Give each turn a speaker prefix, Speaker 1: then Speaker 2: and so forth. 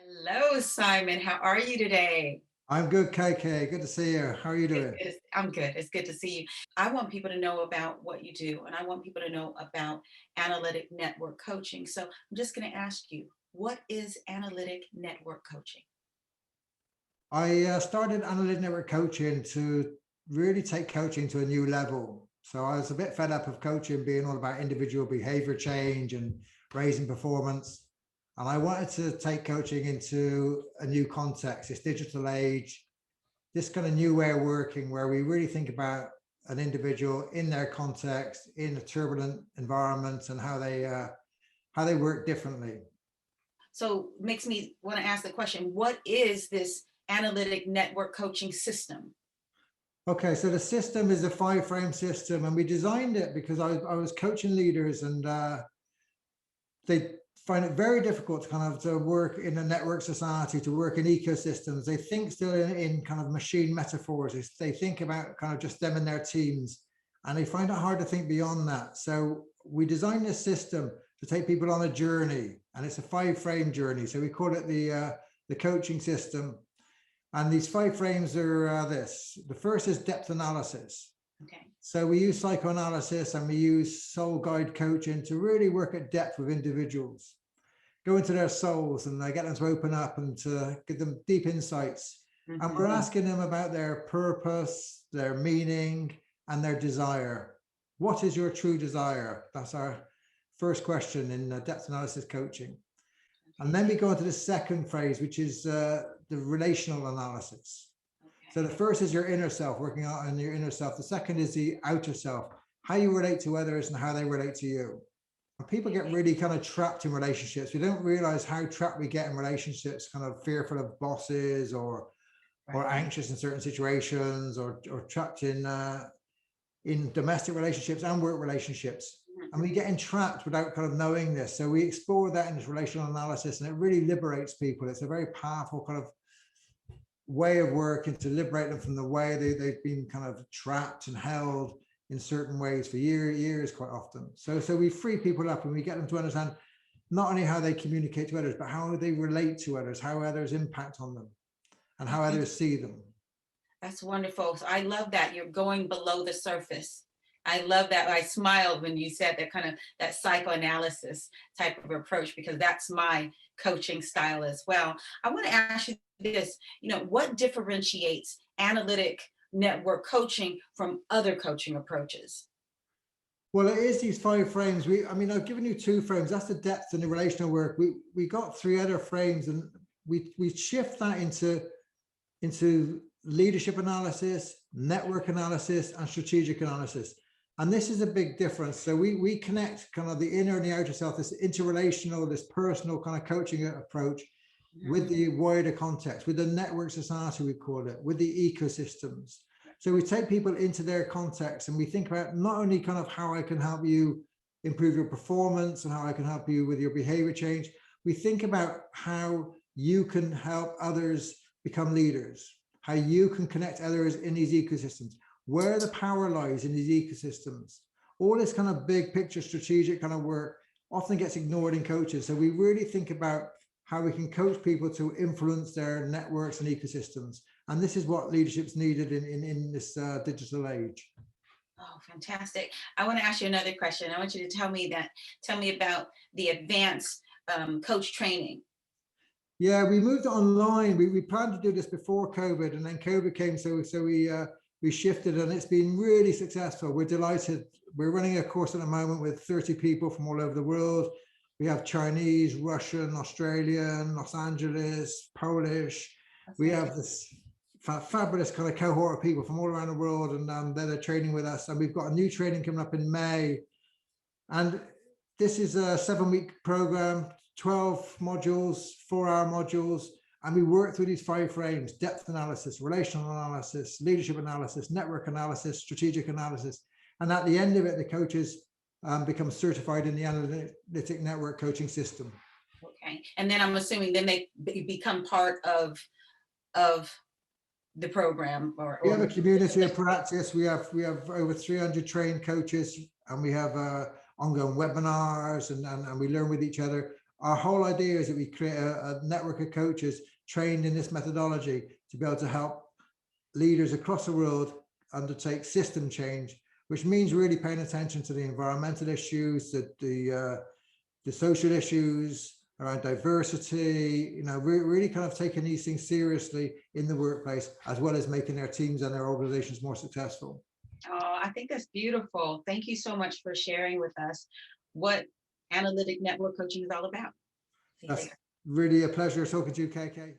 Speaker 1: Hello, Simon. How are you today?
Speaker 2: I'm good, KK. Good to see you. How are you
Speaker 1: It's
Speaker 2: doing?
Speaker 1: good. I'm good. It's good to see you. I want people to know about what you do, and I want people to know about analytic network coaching. So I'm just going to ask you, what is analytic network coaching?
Speaker 2: I started Analytic Network Coaching to really take coaching to a new level. So I was a bit fed up of coaching being all about individual behavior change and raising performance. And I wanted to take coaching into a new context, this digital age, this kind of new way of working where we really think about an individual in their context, in a turbulent environment, and how they work differently.
Speaker 1: So makes me want to ask the question, what is this analytic network coaching system?
Speaker 2: Okay, so the system is a five frame system, and we designed it because I was coaching leaders, and they find it very difficult to kind of to work in a network society, to work in ecosystems. They think still in kind of machine metaphors. They think about kind of just them and their teams, and they find it hard to think beyond that. So we designed this system to take people on a journey, and it's a five frame journey. So we call it the coaching system. And these five frames are this. The first is depth analysis.
Speaker 1: Okay.
Speaker 2: So we use psychoanalysis and we use soul guide coaching to really work at depth with individuals, go into their souls and get them to open up and to give them deep insights. And we're
Speaker 1: Mhm.
Speaker 2: asking them about their purpose, their meaning, and their desire. What is your true desire? That's our first question in depth analysis coaching. And then we go into the second phase, which is the relational analysis. So the
Speaker 1: Okay.
Speaker 2: first is your inner self, working out on your inner self. The second is the outer self, how you relate to others and how they relate to you. And people get
Speaker 1: Okay.
Speaker 2: really kind of trapped in relationships. We don't realize how trapped we get in relationships, kind of fearful of bosses or
Speaker 1: Right.
Speaker 2: anxious in certain situations or trapped in domestic relationships and work relationships. And we get entrapped without kind of knowing this. So we explore that in this relational analysis, and it really liberates people. It's a very powerful kind of way of working to liberate them from the way they've been kind of trapped and held in certain ways for years quite often. So we free people up and we get them to understand not only how they communicate to others, but how they relate to others, how others impact on them, and how
Speaker 1: Okay.
Speaker 2: others see them.
Speaker 1: That's wonderful. So I love that you're going below the surface. I love that. I smiled when you said that kind of that psychoanalysis type of approach because that's my coaching style as well. I want to ask you this, what differentiates analytic network coaching from other coaching approaches?
Speaker 2: Well, it is these five frames. I've given you two frames. That's the depth and the relational work. We got three other frames, and we shift that into leadership analysis, network analysis, and strategic analysis. And this is a big difference. So we connect kind of the inner and the outer self, this interrelational, this personal kind of coaching approach with
Speaker 1: Mhm.
Speaker 2: the wider context, with the network society, we call it, with the ecosystems. So we take people into their context and we think about not only kind of how I can help you improve your performance and how I can help you with your behavior change. We think about how you can help others become leaders, how you can connect others in these ecosystems, where the power lies in these ecosystems. All this kind of big picture strategic kind of work often gets ignored in coaches. So we really think about how we can coach people to influence their networks and ecosystems. And this is what leadership's needed in this digital age.
Speaker 1: Oh, fantastic. I want to ask you another question. I want you to tell me about the advanced coach training.
Speaker 2: Yeah, we moved online. We planned to do this before COVID, and then COVID came, so we shifted, and it's been really successful. We're delighted. We're running a course at the moment with 30 people from all over the world. We have Chinese, Russian, Australian, Los Angeles, Polish.
Speaker 1: That's
Speaker 2: We
Speaker 1: fantastic.
Speaker 2: have this fabulous kind of cohort of people from all around the world, and they're training with us. And we've got a new training coming up in May, and this is a 7-week program, 12 modules, 4-hour modules. And we work through these five frames: depth analysis, relational analysis, leadership analysis, network analysis, strategic analysis. And at the end of it, the coaches become certified in the analytic network coaching system.
Speaker 1: Okay. And then I'm assuming then they become part of the program
Speaker 2: We have a
Speaker 1: or
Speaker 2: community of practice. We have over 300 trained coaches, and we have ongoing webinars, and we learn with each other. Our whole idea is that we create a network of coaches trained in this methodology to be able to help leaders across the world undertake system change, which means really paying attention to the environmental issues, the social issues around diversity, you know, really kind of taking these things seriously in the workplace, as well as making their teams and their organizations more successful.
Speaker 1: Oh, I think that's beautiful. Thank you so much for sharing with us what analytic network coaching is all about. See you
Speaker 2: That's
Speaker 1: later.
Speaker 2: really a pleasure talking to you, KK.